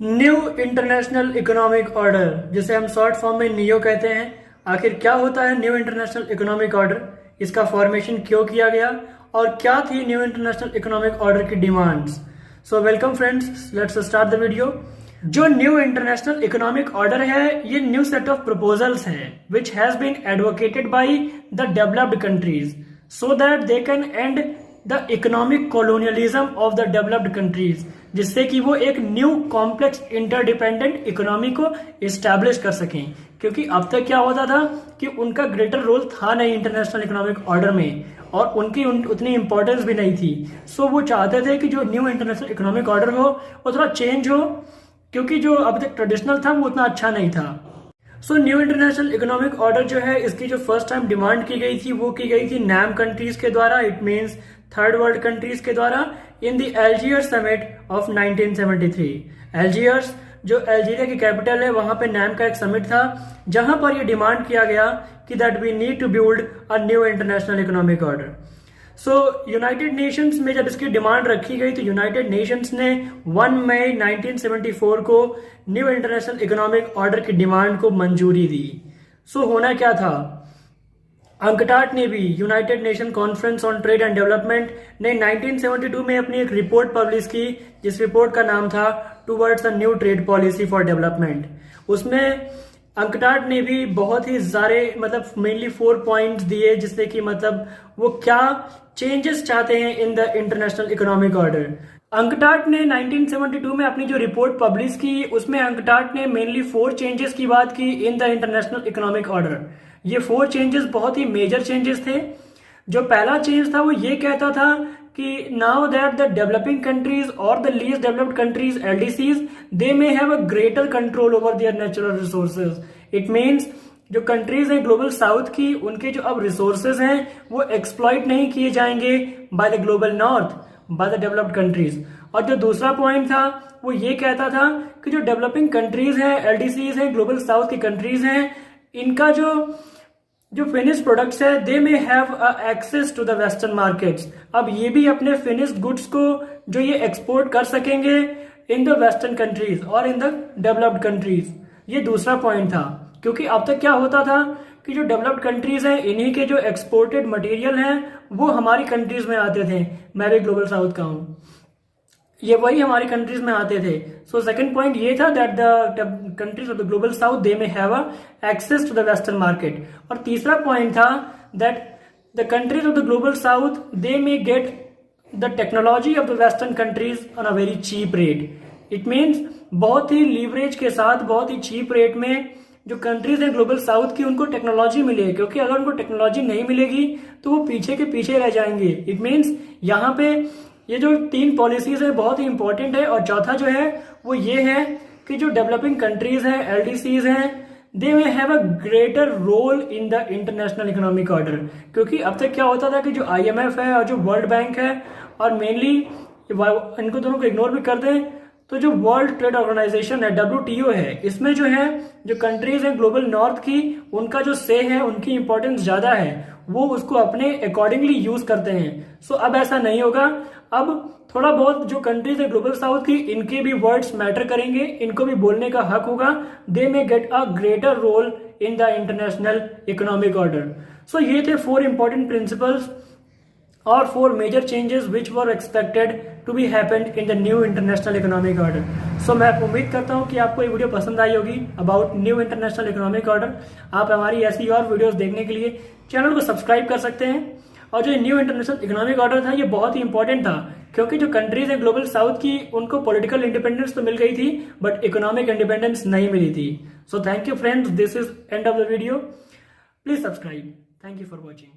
New international economic order, जिसे हम short form में नियो कहते हैं। आखिर क्या होता है न्यू इंटरनेशनल इकोनॉमिक ऑर्डर, इसका फॉर्मेशन क्यों किया गया और क्या थी न्यू इंटरनेशनल इकोनॉमिक ऑर्डर की demands. So welcome friends, let's start the video. जो न्यू इंटरनेशनल इकोनॉमिक ऑर्डर है, ये न्यू सेट ऑफ प्रपोजल्स है which has been advocated by the developed countries so that they can end the economic colonialism of the developed countries, जिससे कि वो एक new complex interdependent economy को establish कर सकें। क्योंकि अब तक क्या होता था कि उनका ग्रेटर रोल था नहीं इंटरनेशनल इकोनॉमिक ऑर्डर में और उनकी उतनी इंपॉर्टेंस भी नहीं थी। सो वो चाहते थे कि जो न्यू इंटरनेशनल इकोनॉमिक ऑर्डर हो वो थोड़ा चेंज हो, क्योंकि जो अब तक ट्रेडिशनल था वो उतना अच्छा नहीं था। So new international economic order जो है, इसकी जो फर्स्ट टाइम डिमांड की गई थी वो की गई थी नैम कंट्रीज के द्वारा, it means third world countries के द्वारा, इन द एल्जियर्स समिट ऑफ 1973। एल्जियर्स जो अल्जीरिया की कैपिटल है, वहां पे नैम का एक समिट था जहां पर यह डिमांड किया गया कि that we need to build a new international economic order. So United Nations में जब इसकी डिमांड रखी गई तो यूनाइटेड नेशंस ने 1 मई 1974 को न्यू इंटरनेशनल इकोनॉमिक ऑर्डर की डिमांड को मंजूरी दी। सो होना क्या था, अंकटाड ने भी, United nation conference on trade and development ने 1972 में अपनी एक रिपोर्ट पब्लिश की, जिस रिपोर्ट का नाम था towards a new trade policy for development. उसमें अंकटाड ने भी बहुत ही सारे मेनली 4 पॉइंट्स दिए, जिससे कि वो क्या चेंजेस चाहते हैं इन the international economic order. UNCTAD ने 1972 में अपनी जो रिपोर्ट पब्लिश की, उसमें अंकटाड ने मेनली 4 चेंजेस की बात की इन द इंटरनेशनल इकोनॉमिक ऑर्डर। ये 4 चेंजेस बहुत ही मेजर चेंजेस थे। जो पहला चेंज था वो ये कहता था कि now that the developing countries और the least developed countries LDCs they may have a greater control over their natural resources. It means जो कंट्रीज हैं ग्लोबल साउथ की, उनके जो अब रिसोर्सेज हैं वो एक्सप्लॉइट नहीं किए जाएंगे by the global north, bye the developed countries. और जो दूसरा पॉइंट था वो ये कहता था कि जो डेवलपिंग कंट्रीज हैं, एलडीसीज हैं, ग्लोबल साउथ की कंट्रीज हैं, इनका जो फिनिश प्रोडक्ट्स है, they may have access to the western markets. अब ये भी अपने फिनिश्ड गुड्स को जो ये एक्सपोर्ट कर सकेंगे इन द वेस्टर्न कंट्रीज और इन द डेवलप्ड कंट्रीज। ये दूसरा पॉइंट था, क्योंकि अब तक क्या होता था कि जो डेवलप्ड कंट्रीज हैं, इन्हीं के जो एक्सपोर्टेड मटेरियल हैं वो हमारी कंट्रीज में आते थे। मैं भी ग्लोबल साउथ का हूं, ये वही हमारी कंट्रीज में आते थे। सो सेकंड पॉइंट ये था that the countries of the global south they may have access to the western market. और तीसरा पॉइंट था that the countries of the global south they may get the technology of the western countries on a very cheap rate. It means बहुत ही leverage के साथ, बहुत ही cheap rate में जो कंट्रीज हैं ग्लोबल साउथ की, उनको टेक्नोलॉजी मिले, क्योंकि अगर उनको टेक्नोलॉजी नहीं मिलेगी तो वो पीछे के पीछे रह जाएंगे। इट मीन्स यहाँ पे ये जो 3 पॉलिसीज है बहुत ही इंपॉर्टेंट है। और चौथा जो है वो ये है कि जो डेवलपिंग कंट्रीज हैं, एलडीसीज हैं, they may have a greater role in the international economic order. क्योंकि अब तक क्या होता था कि जो आईएमएफ है और जो वर्ल्ड बैंक है, और मेनली इनको दोनों को इग्नोर भी कर दें तो जो वर्ल्ड ट्रेड ऑर्गेनाइजेशन है, WTO है, इसमें जो है जो कंट्रीज हैं ग्लोबल नॉर्थ की, उनका जो से है, उनकी इंपॉर्टेंस ज्यादा है, वो उसको अपने अकॉर्डिंगली यूज करते हैं। सो अब ऐसा नहीं होगा। अब थोड़ा बहुत जो कंट्रीज है ग्लोबल साउथ की, इनके भी वर्ड्स मैटर करेंगे, इनको भी बोलने का हक होगा। They may get a greater role in the international economic order. So ये थे 4 इंपॉर्टेंट प्रिंसिपल्स और 4 major changes which were expected to be happened in the new international economic order. So मैं उम्मीद करता हूं कि आपको ये वीडियो पसंद आई होगी about new international economic order. आप हमारी ऐसी और वीडियोस देखने के लिए चैनल को सब्सक्राइब कर सकते हैं। और जो न्यू इंटरनेशनल इकोनॉमिक ऑर्डर था, ये बहुत ही इंपॉर्टेंट था, क्योंकि जो कंट्रीज हैं ग्लोबल साउथ की, उनको पॉलिटिकल इंडिपेंडेंस तो मिल गई थी बट इकोनॉमिक इंडिपेंडेंस नहीं मिली थी। So thank you friends, this is end of the video. Please subscribe. Thank you for watching.